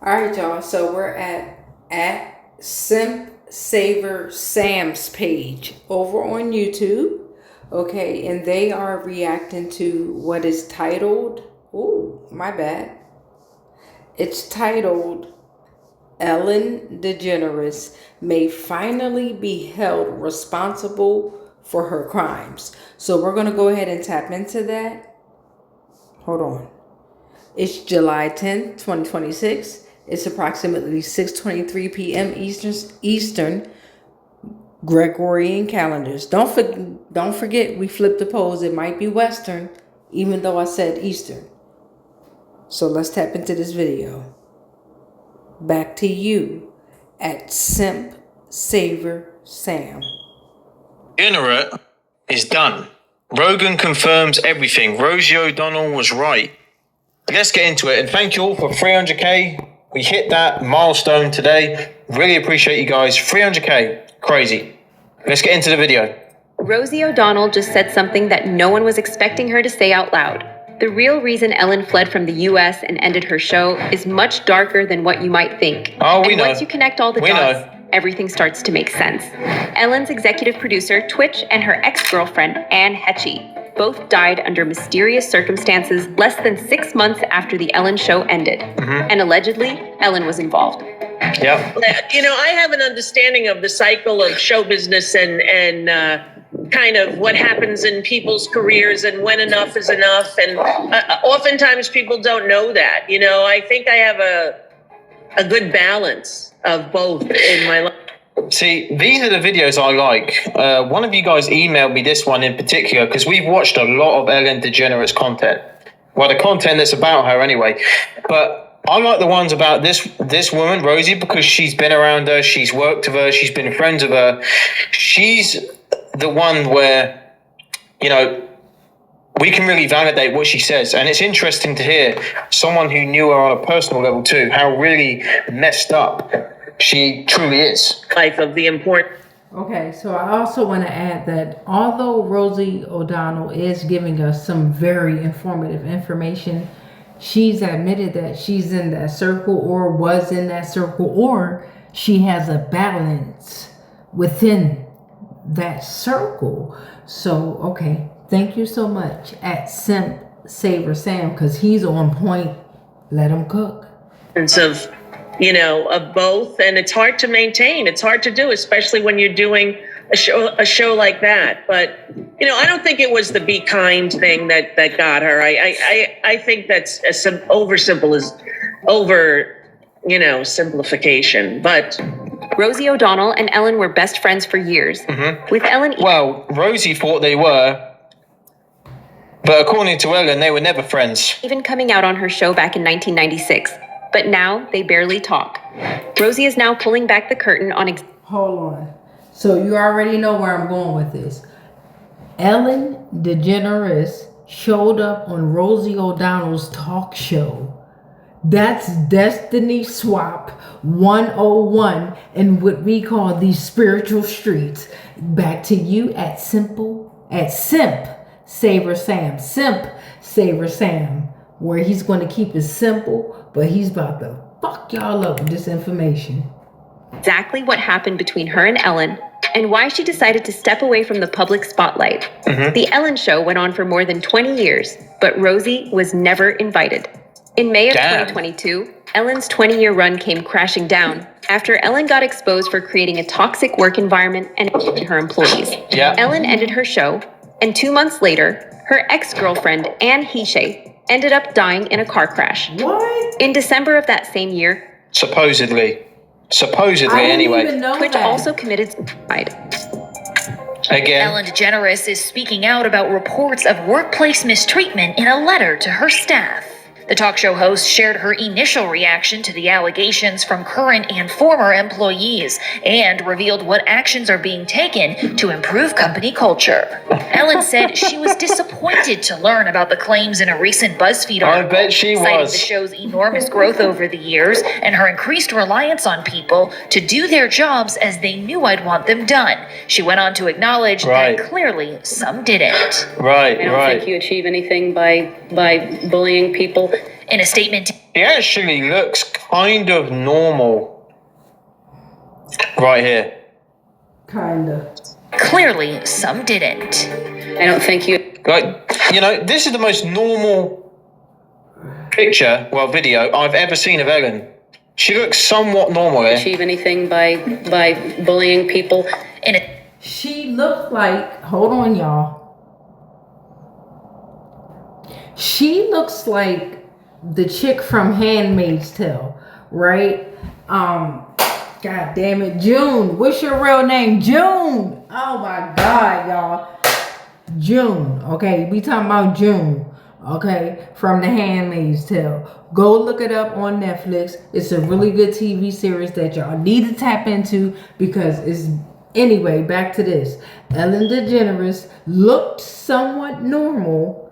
All right, y'all. So we're at Simp Saver Sam's page over on YouTube. Okay, and they are reacting to what is titled, oh, my bad. It's titled Ellen DeGeneres may finally be held responsible for her crimes. So we're going to go ahead and tap into that. Hold on. It's July 10th, 2026. It's approximately 6:23 p.m. Eastern Gregorian calendars. Don't forget we flipped the polls. It might be Western, even though I said Eastern. So let's tap into this video. Back to you at Simp Saver Sam. Degenerate is done. Rogan confirms everything. Rosie O'Donnell was right. Let's get into it. And thank you all for 300k. We hit that milestone today. Really appreciate you guys. 300k. Crazy. Let's get into the video. Rosie O'Donnell just said something that no one was expecting her to say out loud. The real reason Ellen fled from the U.S. and ended her show is much darker than what you might think. Oh, we know. Once you connect all the dots, everything starts to make sense. Ellen's executive producer, Twitch, and her ex-girlfriend, Anne Heche, both died under mysterious circumstances less than 6 months after the Ellen show ended. And allegedly, Ellen was involved. Yeah. You know, I have an understanding of the cycle of show business and kind of what happens in people's careers and when enough is enough. And oftentimes people don't know that. You know, I think I have a good balance of both in my life. See, these are the videos I like. One of you guys emailed me this one in particular because we've watched a lot of Ellen DeGeneres content. Well, the content that's about her anyway. But I like the ones about this woman, Rosie, because she's been around her, she's worked with her, she's been friends with her. She's the one where, you know, we can really validate what she says. And it's interesting to hear someone who knew her on a personal level too, how really messed up she truly is. Life of the important. Okay, so I also want to add that although Rosie O'Donnell is giving us some very informative information, she's admitted that she's in that circle or was in that circle, or she has a balance within that circle. So, okay, thank you so much at Simp Saver Sam, because he's on point. Let him cook. Of, you know, of both, and it's hard to maintain. It's hard to do, especially when you're doing a show like that. But you know, I don't think it was the be kind thing that got her. I think that's simplification. But Rosie O'Donnell and Ellen were best friends for years. With Ellen, well, Rosie thought they were, but according to Ellen, they were never friends. even coming out on her show back in 1996. But now they barely talk. Rosie is now pulling back the curtain on Hold on. So you already know where I'm going with this. Ellen DeGeneres showed up on Rosie O'Donnell's talk show. That's Destiny Swap 101 in what we call these spiritual streets. Back to you at Simp Saver Sam. Simp Saver Sam. Where he's going to keep it simple, but he's about to fuck y'all up with this information. exactly what happened between her and Ellen and why she decided to step away from the public spotlight. The Ellen show went on for more than 20 years, but Rosie was never invited. In May of 2022, Ellen's 20-year run came crashing down after Ellen got exposed for creating a toxic work environment and her employees. Ellen ended her show, and 2 months later, her ex-girlfriend, Anne Heche, ended up dying in a car crash. What? In December of that same year, Supposedly I anyway. didn't even know Twitch that. also committed suicide. Again. Ellen DeGeneres is speaking out about reports of workplace mistreatment in a letter to her staff. The talk show host shared her initial reaction to the allegations from current and former employees and revealed what actions are being taken to improve company culture. Ellen said she was disappointed to learn about the claims in a recent BuzzFeed article, I bet she citing was. the show's enormous growth over the years and her increased reliance on people to do their jobs as they knew I'd want them done. She went on to acknowledge that clearly some didn't. Right. I don't think you achieve anything by bullying people. In a statement, He actually looks kind of normal right here. Kinda. clearly some didn't. I don't think you Like, you know, this is the most normal picture, well, video I've ever seen of Ellen. She looks somewhat normal here. achieve anything by bullying people. In a She looked like, hold on, y'all. She looks like the chick from Handmaid's Tale, right? God damn it, June. What's your real name? June. Oh my God, y'all. June. Okay, we talking about June. Okay, from the Handmaid's Tale. Go look it up on Netflix. It's a really good TV series that y'all need to tap into because it's. Anyway, back to this. Ellen DeGeneres looked somewhat normal,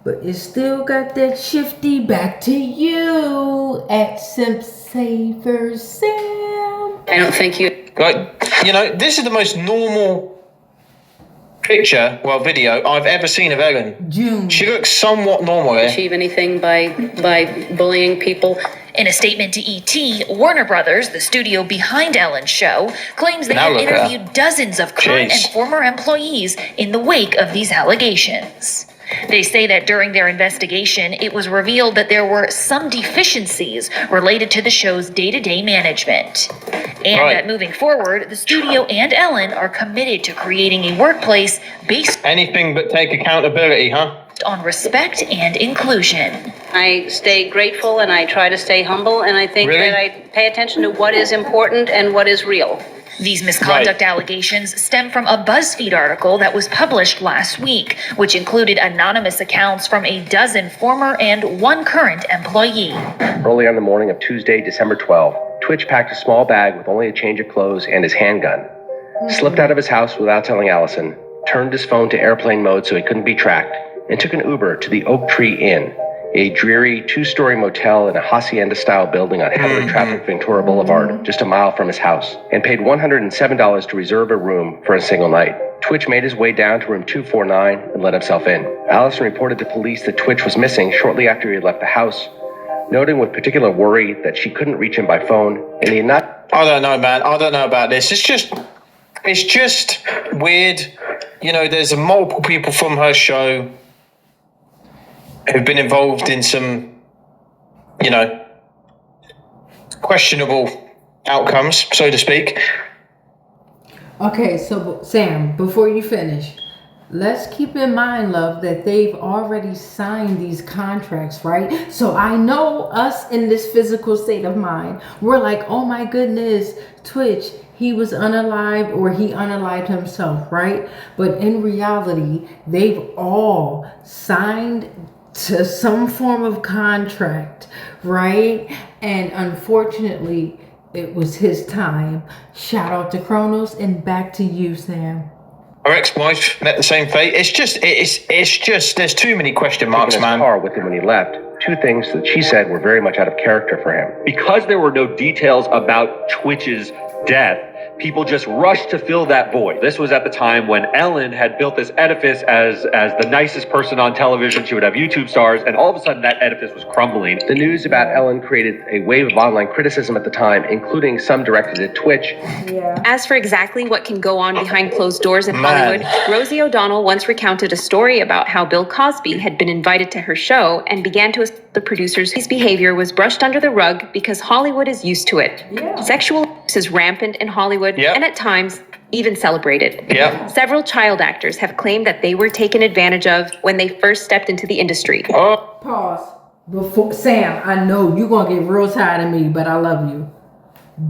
but it still got that shifty. Back to you at Simp Saver Sam. I don't think you Like, you know, this is the most normal picture, well, video I've ever seen of Ellen. June. She looks somewhat normal here. achieve anything by bullying people. In a statement to ET, Warner Brothers, the studio behind Ellen's show, claims they Now have look at her. interviewed dozens of current Jeez. and former employees in the wake of these allegations. They say that during their investigation, it was revealed that there were some deficiencies related to the show's day-to-day management. And Right. that moving forward, the studio and Ellen are committed to creating a workplace based Anything but take accountability, huh? on respect and inclusion. I stay grateful and I try to stay humble, and I think Really? that I pay attention to what is important and what is real. These misconduct allegations stem from a BuzzFeed article that was published last week, which included anonymous accounts from a dozen former and one current employee. Early on the morning of Tuesday, December 12th, Twitch packed a small bag with only a change of clothes and his handgun, slipped out of his house without telling Allison, turned his phone to airplane mode so he couldn't be tracked, and took an Uber to the Oak Tree Inn, a dreary two-story motel in a hacienda-style building on heavily trafficked Ventura Boulevard, just a mile from his house, and paid $107 to reserve a room for a single night. Twitch made his way down to room 249 and let himself in. Allison reported to police that Twitch was missing shortly after he had left the house, noting with particular worry that she couldn't reach him by phone, and he had not... I don't know, man. I don't know about this. It's just weird. You know, there's multiple people from her show who've been involved in some, you know, questionable outcomes, so to speak. Okay, so Sam, before you finish, let's keep in mind, love, that they've already signed these contracts, right? So I know us in this physical state of mind, we're like, oh my goodness, Twitch, he was unalived or he unalived himself, right? But in reality, they've all signed to some form of contract, right? And unfortunately, it was his time. Shout out to Kronos and back to you, Sam. Her ex-wife met the same fate. It's just, there's too many question marks, taking his man. car with him when he left. Two things that she said were very much out of character for him. Because there were no details about Twitch's death, people just rushed to fill that void. This was at the time when Ellen had built this edifice as the nicest person on television. She would have YouTube stars, and all of a sudden that edifice was crumbling. The news about Ellen created a wave of online criticism at the time, including some directed at Twitch. Yeah. As for exactly what can go on behind closed doors in Man. Hollywood, Rosie O'Donnell once recounted a story about how Bill Cosby had been invited to her show and began to assume the producers whose behavior was brushed under the rug because Hollywood is used to it. Yeah. Sexual abuse is rampant in Hollywood Yep. and at times even celebrated. Yep. Several child actors have claimed that they were taken advantage of when they first stepped into the industry. Oh, Pause. Before Sam, I know you're gonna get real tired of me, but I love you.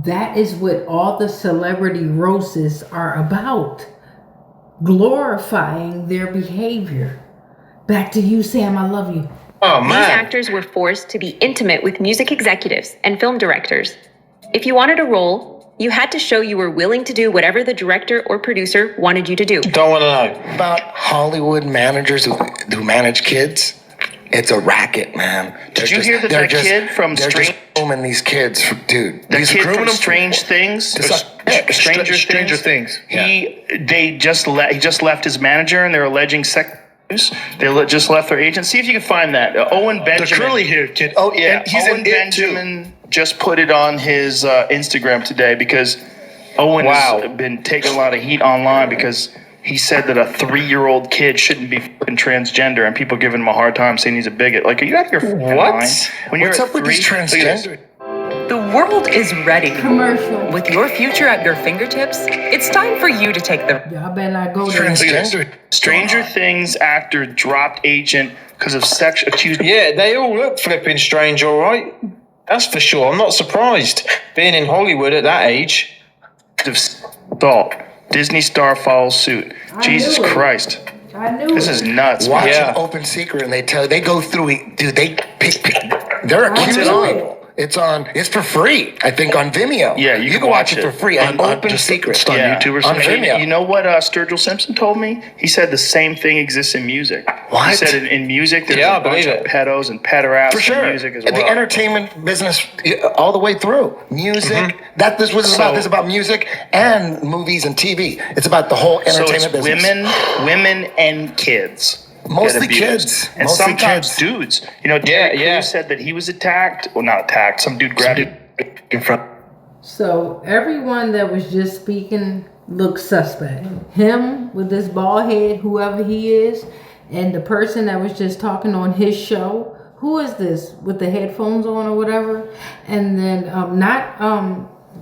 That is what all the celebrity roasts are about. Glorifying their behavior. Back to you, Sam. I love you. oh These man. actors were forced to be intimate with music executives and film directors. If you wanted a role, you had to show you were willing to do whatever the director or producer wanted you to do. Don't want to know. About Hollywood managers who manage kids. It's a racket, man. Did you hear that they're that kid from they're Strange- just grooming these kids, dude. The He's kid grooming from them Strange Things, Stranger Stranger Things. Yeah. He just left his manager, and they're alleging They just left their agent. See if you can find that. Owen Benjamin. The curly hair kid. Oh, yeah. He's Owen in it too. Benjamin just put it on his Instagram today because Owen has been taking a lot of heat online because he said that a 3-year-old kid shouldn't be fucking transgender, and people giving him a hard time saying he's a bigot. Like, are you out of your fucking mind? When What's you're up with these transgender? The world is ready. Commercial. With your future at your fingertips, it's time for you to take the Y'all better not go there. Transgender. Stranger Things actor dropped agent because of sex accused. Yeah, they all look flipping strange, all right. That's for sure. I'm not surprised. Being in Hollywood at that age. Assault. Disney star follows suit. Jesus Christ. I knew This is nuts. Watch an Open Secret, and they go through it. Dude, they pick. They're accusing people. It's for free, I think, on Vimeo. Yeah, you can watch it for free on Open Secret. On YouTube or something. Vimeo. You know what Sturgill Simpson told me? He said the same thing exists in music. What? He said in music there's a bunch of pedos and pederasts For sure. in music as well. The entertainment business all the way through. Music. This was about. This is about music and movies and TV. It's about the whole entertainment so it's business. women and kids. Mostly get abused. kids. And Mostly sometimes kids. dudes. You know, Terry Crews said that he was attacked. Well, not attacked. Some dude grabbed him in front. So everyone that was just speaking looks suspect. Him with this bald head, whoever he is, and the person that was just talking on his show. Who is this with the headphones on or whatever? And then not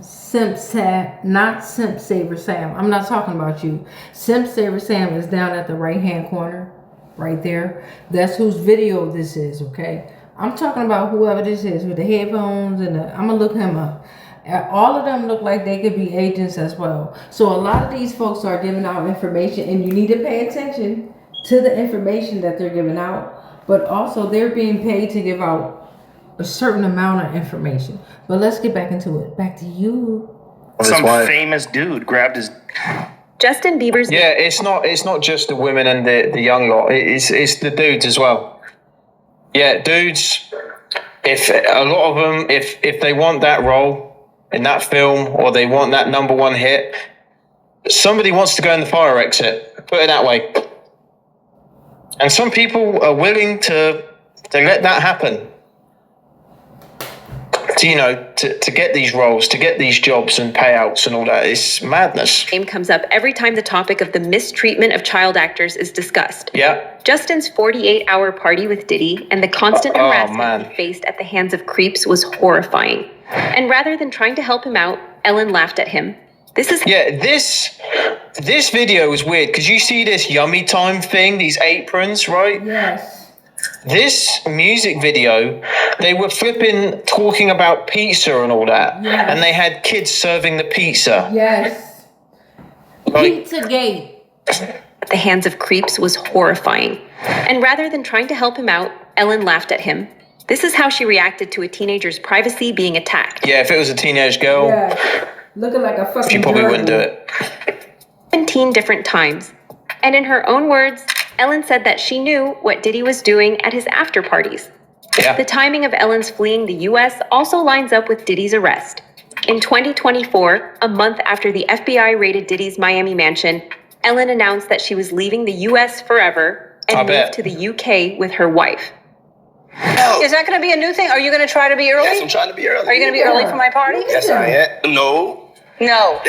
Simp Saver Sam. I'm not talking about you. Simp Saver Sam is down at the right hand corner. Right there. That's whose video this is, okay? I'm talking about whoever this is with the headphones and I'm gonna look him up. All of them look like they could be agents as well. So a lot of these folks are giving out information, and you need to pay attention to the information that they're giving out, but also they're being paid to give out a certain amount of information. But let's get back into it. Back to you. Some famous dude grabbed his... Justin Bieber's... Yeah, it's not just the women and the young lot. It's the dudes as well. Yeah, dudes. If a lot of them, if they want that role in that film or they want that #1 hit, somebody wants to go in the fire exit. Put it that way. And some people are willing to let that happen. To get these roles, to get these jobs and payouts and all that. It's madness. Name comes up every time the topic of the mistreatment of child actors is discussed. Yeah. Justin's 48-hour party with Diddy and the constant harassment he faced at the hands of creeps was horrifying. And rather than trying to help him out, Ellen laughed at him. This video was weird because you see this yummy time thing, these aprons, right? Yes. This music video, they were flipping talking about pizza and all that. Yes. And they had kids serving the pizza. Yes. Pizzagate. At the hands of creeps was horrifying. And rather than trying to help him out, Ellen laughed at him. This is how she reacted to a teenager's privacy being attacked. Yeah, if it was a teenage girl, looking like a fucking she probably wouldn't do it. 17 different times. And in her own words, Ellen said that she knew what Diddy was doing at his after parties. Yeah. The timing of Ellen's fleeing the U.S. also lines up with Diddy's arrest. In 2024, a month after the FBI raided Diddy's Miami mansion, Ellen announced that she was leaving the U.S. forever and moved to the U.K. with her wife. Is that going to be a new thing? Are you going to try to be early? Yes, I'm trying to be early. Are you going to be early for my party? Yes, I am. No. No.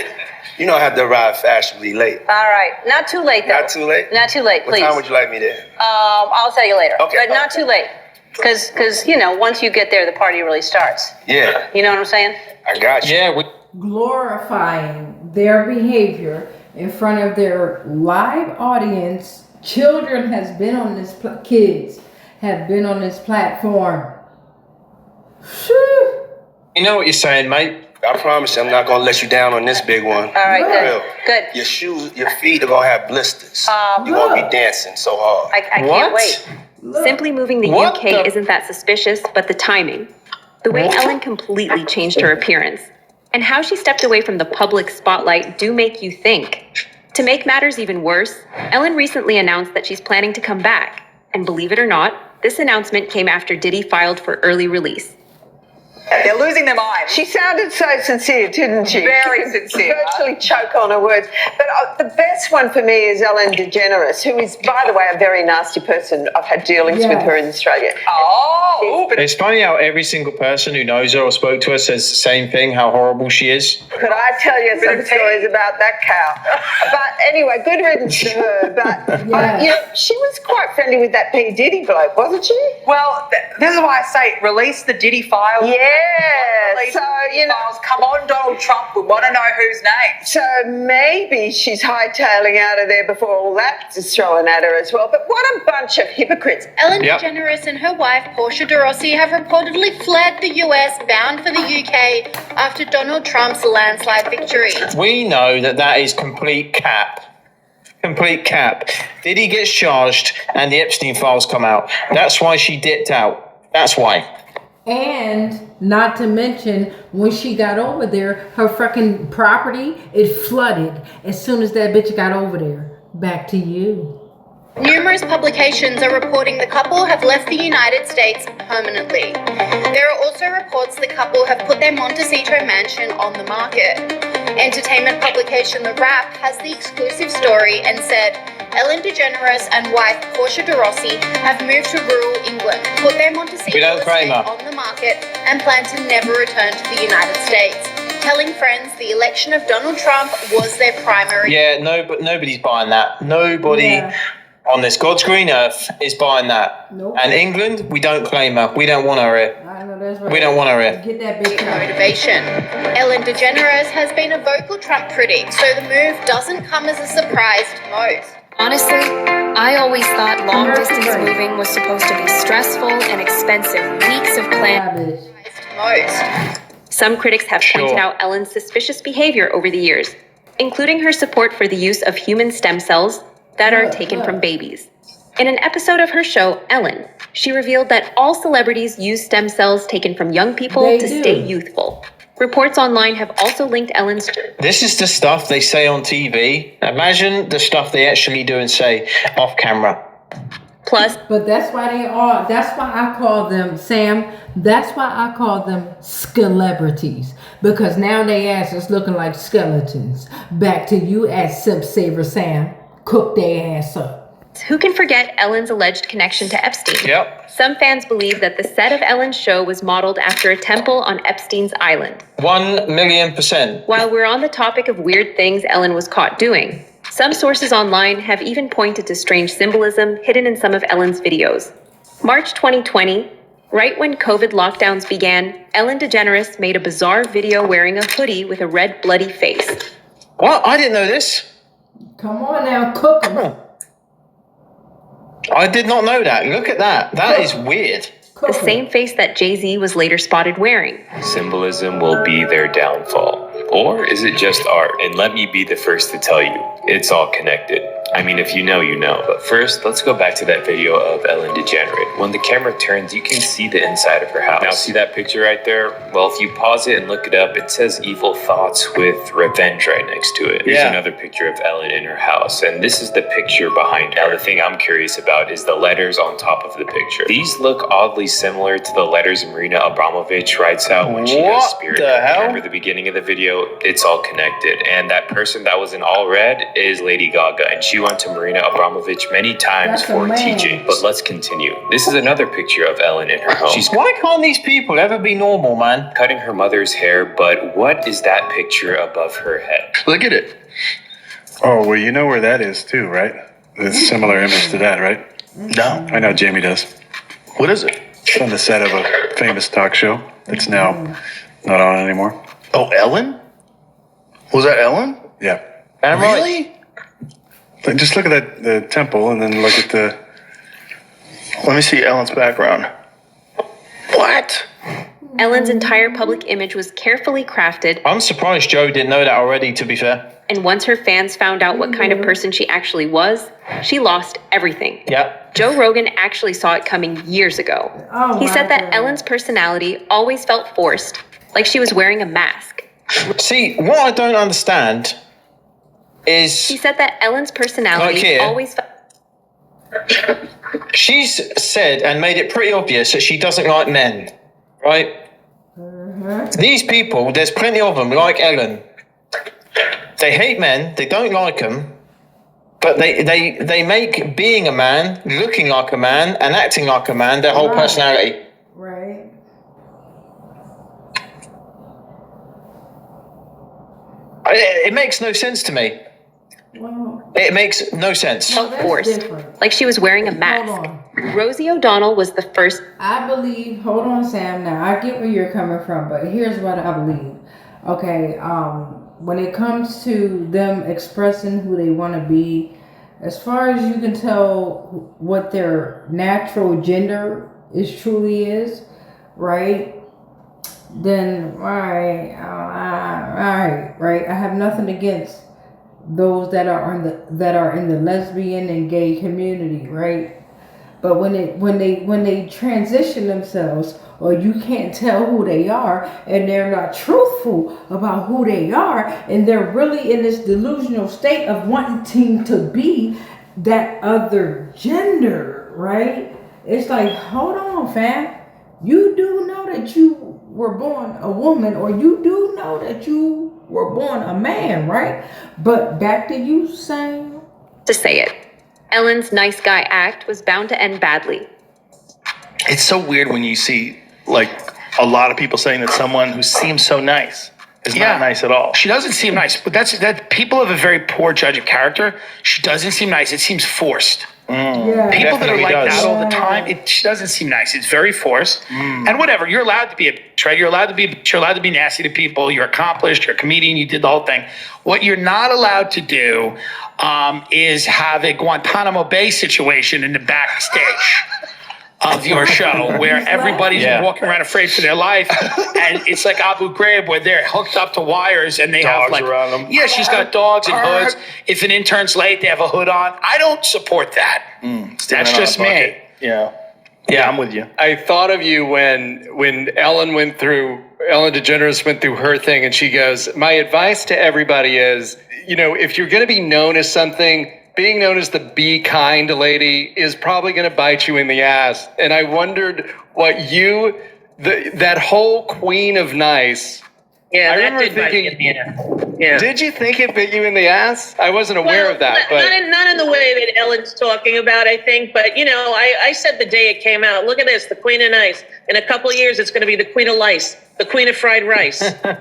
You know I have to arrive fashionably late. All right. Not too late, though. Not too late? Not too late, please. What time would you like me there? I'll tell you later. Okay. But not too late. Because, once you get there, the party really starts. Yeah. You know what I'm saying? I got you. Yeah. Glorifying their behavior in front of their live audience. Children has been on this, kids have been on this platform. Whew. You know what you're saying, mate? I promise you, I'm not going to let you down on this big one. All right, good. Good. Your shoes, your feet are going to have blisters. You're going to be dancing so hard. I can't wait. Simply moving the UK isn't that suspicious, but the timing. The way Ellen completely changed her appearance. And how she stepped away from the public spotlight do make you think. To make matters even worse, Ellen recently announced that she's planning to come back. And believe it or not, this announcement came after Diddy filed for early release. They're losing their minds. She sounded so sincere, didn't she? Very sincere. Virtually choke on her words. But the best one for me is Ellen DeGeneres, who is, by the way, a very nasty person. I've had dealings with her in Australia. Oh, it's funny how every single person who knows her or spoke to her says the same thing, how horrible she is. Could I tell you some stories about that cow? But anyway, good riddance to her. But you know, she was quite friendly with that P. Diddy bloke, wasn't she? well, this is why I say release the Diddy files. Yeah, Release so, the Diddy you know. files. Come on, Donald Trump, we want to know whose name. So maybe she's hightailing out of there before all that is thrown at her as well. But what a bunch of hypocrites. Ellen DeGeneres and her wife, Portia de Rossi, have reportedly fled the US, bound for the UK, after Donald Trump's landslide victory. We know that is complete cap. Complete cap. Diddy gets charged and the Epstein files come out. That's why she dipped out. That's why. And not to mention, when she got over there, her fucking property, it flooded as soon as that bitch got over there. Back to you. Numerous publications are reporting the couple have left the United States permanently. There are also reports the couple have put their Montecito mansion on the market. Entertainment publication The Wrap has the exclusive story and said, Ellen DeGeneres and wife Portia de Rossi have moved to rural England, put their Montecito estate on the market, and plan to never return to the United States, telling friends the election of Donald Trump was their primary. Yeah, no, but nobody's buying that. Nobody on this God's green earth is buying that. Nope. And England, we don't claim her. We don't want her here. I know that's right. We don't want her here. Get that bitch out. Motivation. Ellen DeGeneres has been a vocal Trump critic, so the move doesn't come as a surprise to most. Honestly, I always thought long distance moving was supposed to be stressful and expensive. Weeks of planning. Some critics have pointed out Ellen's suspicious behavior over the years, including her support for the use of human stem cells that are taken from babies. In an episode of her show, Ellen, she revealed that all celebrities use stem cells taken from young people to stay youthful. Reports online have also linked Ellen's... This is the stuff they say on TV. Imagine the stuff they actually do and say off camera. Plus... But that's why that's why I call them, Sam, that's why I call them celebrities. Because now they ass is looking like skeletons. Back to you as Simp Saver Sam. Cook their ass up. Who can forget Ellen's alleged connection to Epstein? Yep. Some fans believe that the set of Ellen's show was modeled after a temple on Epstein's island. 1,000,000%. While we're on the topic of weird things Ellen was caught doing, some sources online have even pointed to strange symbolism hidden in some of Ellen's videos. March 2020, right when COVID lockdowns began, Ellen DeGeneres made a bizarre video wearing a hoodie with a red bloody face. What? I didn't know this. Come on now, cook them. I did not know that. Look at that. That is weird. The same face that Jay-Z was later spotted wearing. Symbolism will be their downfall. Or is it just art? And let me be the first to tell you, it's all connected. I mean, if you know, you know. But first, let's go back to that video of Ellen DeGeneres. When the camera turns, you can see the inside of her house. Now, see that picture right there? Well, if you pause it and look it up, it says evil thoughts with revenge right next to it. Here's another picture of Ellen in her house, and this is the picture behind her. Now, the thing I'm curious about is the letters on top of the picture. These look oddly similar to the letters Marina Abramovich writes out when she does Spirit. Remember the beginning of the video? It's all connected. And that person that was in all red is Lady Gaga, and she went to Marina Abramovich many times for teaching. But let's continue. This is another picture of Ellen in her home. Why can't these people ever be normal, man? Cutting her mother's hair, but what is that picture above her head? Look at it. Oh, well, you know where that is too, right? It's a similar image to that, right? No. I know Jamie does. What is it? It's on the set of a famous talk show that's now not on anymore. Oh, Ellen? Was that Ellen? Yeah. Really? Just look at the temple and then look at the... Let me see Ellen's background. What? Ellen's entire public image was carefully crafted. I'm surprised Joe didn't know that already, to be fair. And once her fans found out what kind of person she actually was, she lost everything. Yep. Joe Rogan actually saw it coming years ago. He said that Ellen's personality always felt forced, like she was wearing a mask. See, what I don't understand is... He said that Ellen's personality always felt... She's said and made it pretty obvious that she doesn't like men, right? These people, there's plenty of them, like Ellen. They hate men, they don't like them, but they make being a man, looking like a man, and acting like a man their whole personality. Right. It makes no sense to me. Well, it makes no sense. Felt forced, like she was wearing a mask. Rosie O'Donnell was the first. I believe. Hold on, Sam. Now I get where you're coming from, but here's what I believe. Okay. When it comes to them expressing who they want to be, as far as you can tell what their natural gender truly is, right? Then right. I have nothing against those that are in the lesbian and gay community, right? But when they transition themselves, or you can't tell who they are, and they're not truthful about who they are, and they're really in this delusional state of wanting to be that other gender, right? It's like, hold on, fam. You do know that you were born a woman, or you do know that you were born a man, right? But back to you saying. To say it. Ellen's nice guy act was bound to end badly. It's so weird when you see, like, a lot of people saying that someone who seems so nice is not nice at all. She doesn't seem nice, but that people have a very poor judge of character. She doesn't seem nice. It seems forced. Yeah. People that are like that all the time, she doesn't seem nice. It's very forced. And whatever, you're allowed to be a bitch, right? You're allowed to be nasty to people. You're accomplished. You're a comedian. You did the whole thing. What you're not allowed to do is have a Guantanamo Bay situation in the backstage of your show where everybody's walking around afraid for their life, and it's like Abu Ghraib where they're hooked up to wires and they have like around them. Yeah, she's got dogs and hoods. If an intern's late, they have a hood on. I don't support that. That's just me. Yeah, I'm with you. I thought of you when Ellen DeGeneres went through her thing, and she goes, "My advice to everybody is, if you're going to be known as something, being known as the be kind lady is probably going to bite you in the ass." And I wondered what that whole queen of nice. Yeah, I that remember did bite me in the ass. Yeah. Did you think it bit you in the ass? I wasn't aware of that. But not in the way that Ellen's talking about, I think. But, I said the day it came out, look at this, the queen of nice. In a couple of years, it's going to be the queen of lice, the queen of fried rice, the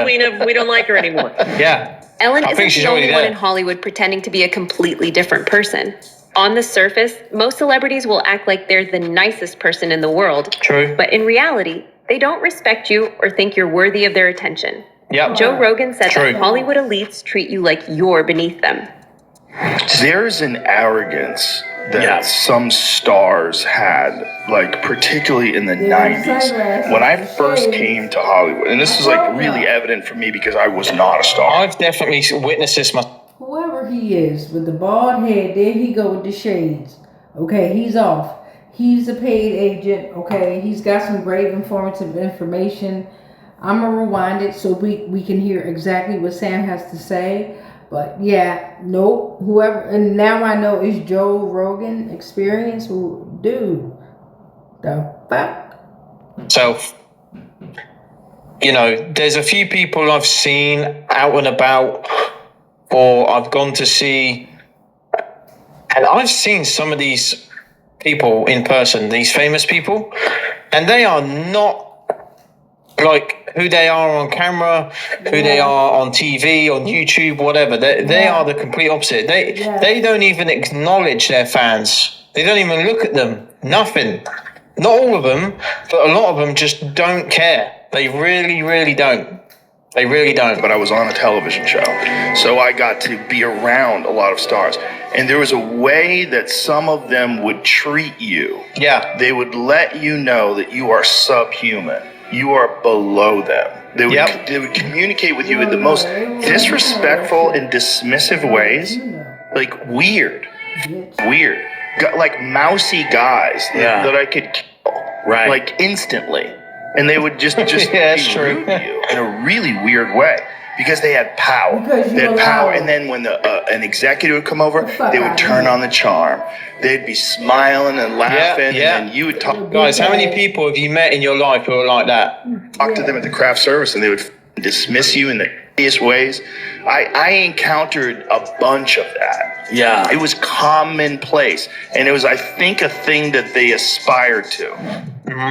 queen of we don't like her anymore. Yeah. Ellen isn't the only one in Hollywood pretending to be a completely different person. On the surface, most celebrities will act like they're the nicest person in the world. True. But in reality, they don't respect you or think you're worthy of their attention. Yep. Joe Rogan said that Hollywood elites treat you like you're beneath them. There's an arrogance that some stars had, like particularly in the 90s. When I first came to Hollywood, and this was like really evident for me because I was not a star. I've definitely witnessed this myself. Whoever he is with the bald head, there he go with the shades. Okay, he's off. He's a paid agent. Okay, he's got some great informative information. I'm gonna rewind it so we can hear exactly what Sam has to say. But yeah, nope. Whoever, and now I know it's Joe Rogan Experience. Dude, the fuck. So, there's a few people I've seen out and about, or I've gone to see, and I've seen some of these people in person, these famous people, and they are not like who they are on camera, who they are on TV, on YouTube, whatever. They are the complete opposite. They don't even acknowledge their fans. They don't even look at them. Nothing. Not all of them, but a lot of them just don't care. They really, really don't. They really don't. But I was on a television show, so I got to be around a lot of stars. And there was a way that some of them would treat you. Yeah. They would let you know that you are subhuman. You are below them. They would communicate with you in the most disrespectful and dismissive ways. Like weird. Like mousy guys that I could kill. Right. Like instantly. And they would just yeah, be rude to you in a really weird way. because they had power. They had power, and then when an executive would come over, they would turn on the charm. They'd be smiling and laughing, and then you would talk. Guys, how many people have you met in your life who are like that? Talk to them at the craft service, and they would dismiss you in the easiest ways. I encountered a bunch of that. Yeah. It was commonplace, and it was, I think, a thing that they aspired to.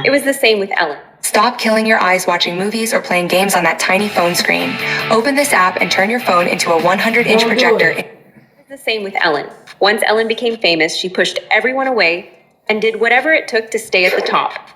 It was the same with Ellen. Stop killing your eyes watching movies or playing games on that tiny phone screen. Open this app and turn your phone into a 100-inch projector. It was the same with Ellen. Once Ellen became famous, she pushed everyone away and did whatever it took to stay at the top.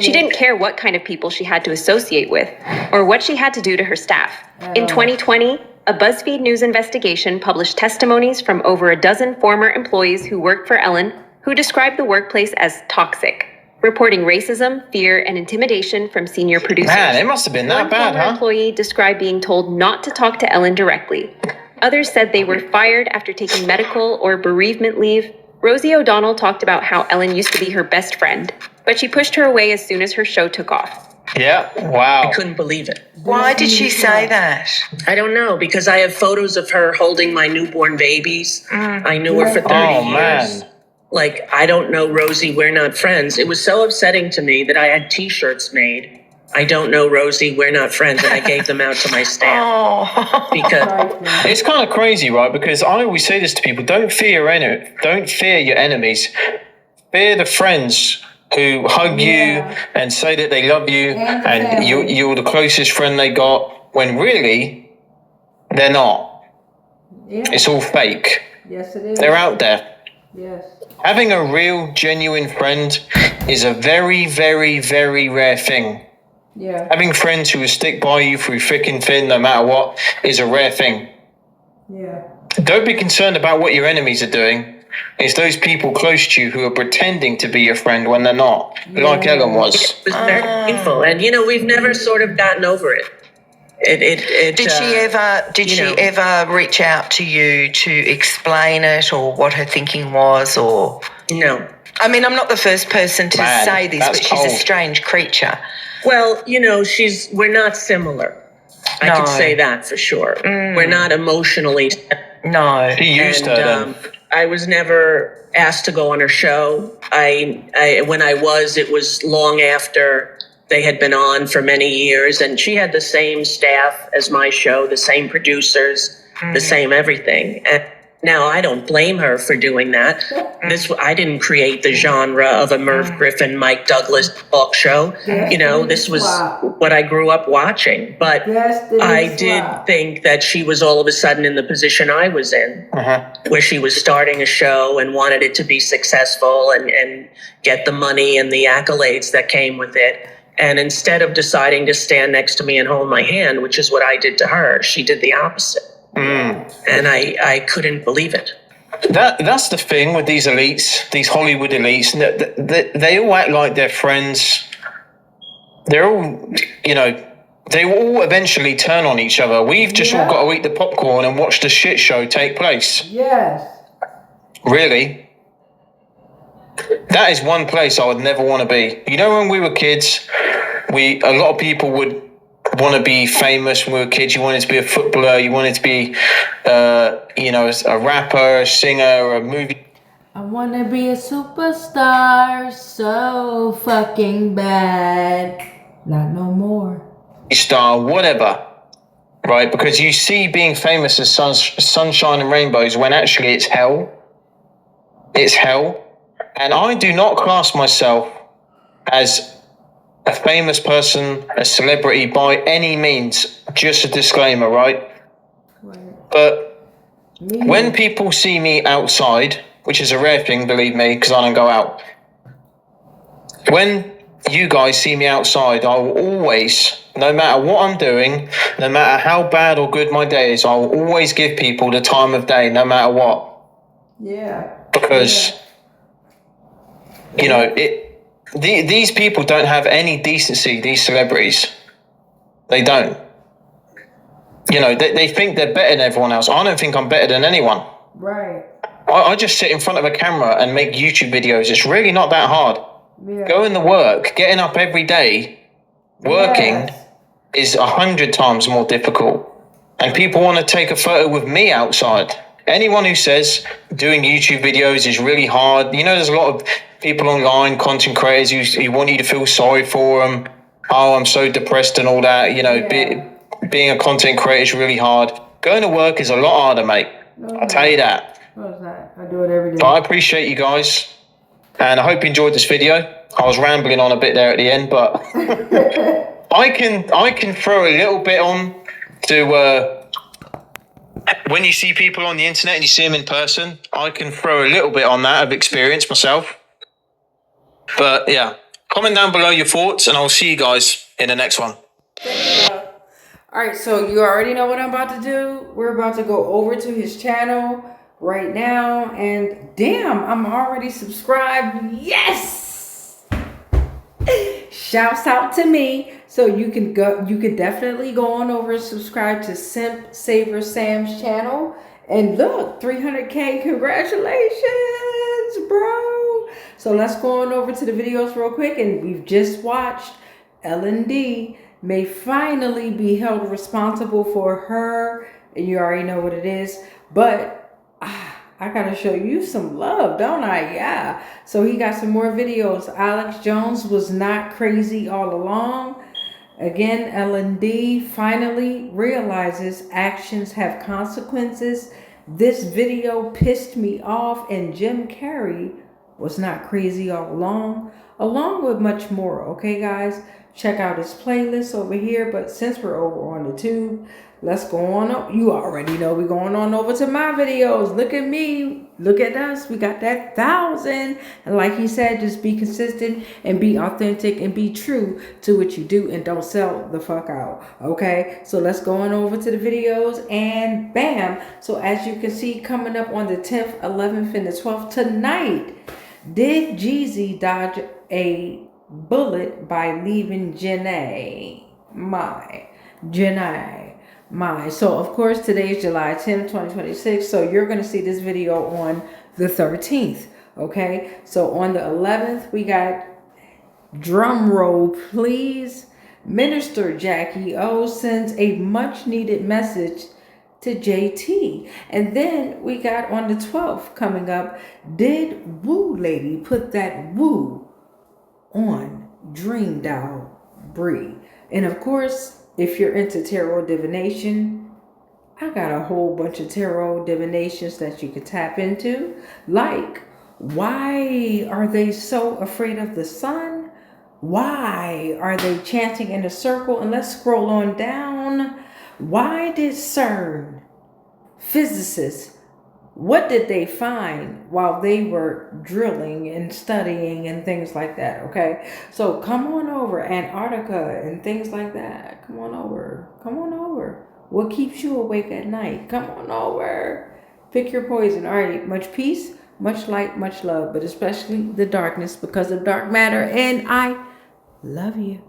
She didn't care what kind of people she had to associate with or what she had to do to her staff. In 2020, a BuzzFeed News investigation published testimonies from over a dozen former employees who worked for Ellen who described the workplace as toxic, reporting racism, fear, and intimidation from senior producers. Man, it must have been that bad, One former employee described being told not to talk to Ellen directly. Others said they were fired after taking medical or bereavement leave. Rosie O'Donnell talked about how Ellen used to be her best friend, but she pushed her away as soon as her show took off. Yeah, wow. I couldn't believe it. Why did she say that? I don't know, because I have photos of her holding my newborn babies. I knew her for 30 years. Man. Like, I don't know, Rosie, we're not friends. It was so upsetting to me that I had t-shirts made. I don't know, Rosie, we're not friends, and I gave them out to my staff. Because it's kind of crazy, right? Because I always say this to people: don't fear your enemies. Fear the friends who hug you and say that they love you and you're the closest friend they got, when really they're not. It's all fake. Yes, it is. They're out there. Yes. Having a real, genuine friend is a very, very, very rare thing. Yeah. Having friends who will stick by you through thick and thin, no matter what, is a rare thing. Yeah. Don't be concerned about what your enemies are doing. It's those people close to you who are pretending to be your friend when they're not, like Ellen was. it was very painful. And, we've never sort of gotten over it. Did she ever reach out to you to explain it or what her thinking was, or? No. I mean, I'm not the first person to say this, but she's a strange creature. Well, we're not similar. I can say that for sure. We're not emotionally. No. She used her. I was never asked to go on her show. When I was, it was long after they had been on for many years, and she had the same staff as my show, the same producers, the same everything. And now I don't blame her for doing that. I didn't create the genre of a Merv Griffin, Mike Douglas talk show. This was what I grew up watching. But I did think that she was all of a sudden in the position I was in, where she was starting a show and wanted it to be successful and get the money and the accolades that came with it. And instead of deciding to stand next to me and hold my hand, which is what I did to her, she did the opposite. And I couldn't believe it. That's the thing with these elites, these Hollywood elites. They all act like they're friends. They're all, they will all eventually turn on each other. We've just all got to eat the popcorn and watch the shit show take place. Yes. Really? That is one place I would never want to be. When we were kids, a lot of people would want to be famous when we were kids. You wanted to be a footballer, you wanted to be a rapper, a singer, a movie. I want to be a superstar so fucking bad. Not no more. Star, whatever. Right? Because you see being famous as sunshine and rainbows when actually it's hell. It's hell. And I do not class myself as a famous person, a celebrity by any means. Just a disclaimer, right? But when people see me outside, which is a rare thing, believe me, because I don't go out. When you guys see me outside, I will always, no matter what I'm doing, no matter how bad or good my day is, I will always give people the time of day, no matter what. Yeah. Because, these people don't have any decency, these celebrities. They don't. They think they're better than everyone else. I don't think I'm better than anyone. Right. I just sit in front of a camera and make YouTube videos. It's really not that hard. Yeah. Going to work, getting up every day, working is 100 times more difficult. and people want to take a photo with me outside. Anyone who says doing YouTube videos is really hard, there's a lot of people online, content creators who want you to feel sorry for them. Oh, I'm so depressed and all that. Being a content creator is really hard. Going to work is a lot harder, mate. I'll tell you that. What is that? I do it every day. But I appreciate you guys, and I hope you enjoyed this video. I was rambling on a bit there at the end, but I can throw a little bit on to when you see people on the internet and you see them in person. I can throw a little bit on that of experience myself. But yeah, comment down below your thoughts, and I'll see you guys in the next one. All right, so you already know what I'm about to do. We're about to go over to his channel right now, and damn, I'm already subscribed. Yes! Shouts out to me. So you can definitely go on over and subscribe to Simp Saver Sam's channel. And look, 300K, congratulations, bro. So let's go on over to the videos real quick. And we've just watched Ellen D may finally be held responsible for her. And you already know what it is. But I gotta show you some love, don't I? Yeah. So he got some more videos. Alex Jones was not crazy all along. Again, Ellen D finally realizes actions have consequences. This video pissed me off, and Jim Carrey was not crazy all along with much more. Okay, guys, check out his playlist over here. But since we're over on the tube, let's go on up. You already know we're going on over to my videos. Look at me. Look at us. We got that 1,000. And like he said, just be consistent and be authentic and be true to what you do, and don't sell the fuck out. Okay, so let's go on over to the videos, and bam. So as you can see, coming up on the 10th, 11th, and the 12th tonight, did Jeezy dodge a bullet by leaving Janae? So of course today is July 10th, 2026. So you're going to see this video on the 13th. Okay, so on the 11th we got, drum roll please, Minister Jackie O sends a much needed message to JT. And then we got on the 12th coming up, did Woo Lady put that woo on Dream Doll Bree? And of course, if you're into tarot divination, I got a whole bunch of tarot divinations that you could tap into. Like, why are they so afraid of the sun? Why are they chanting in a circle? And let's scroll on down. Why did CERN physicists, what did they find while they were drilling and studying and things like that? Okay, so come on over, Antarctica and things like that. Come on over. What keeps you awake at night? Come on over. Pick your poison. All right, much peace, much light, much love, but especially the darkness, because of dark matter. And I love you.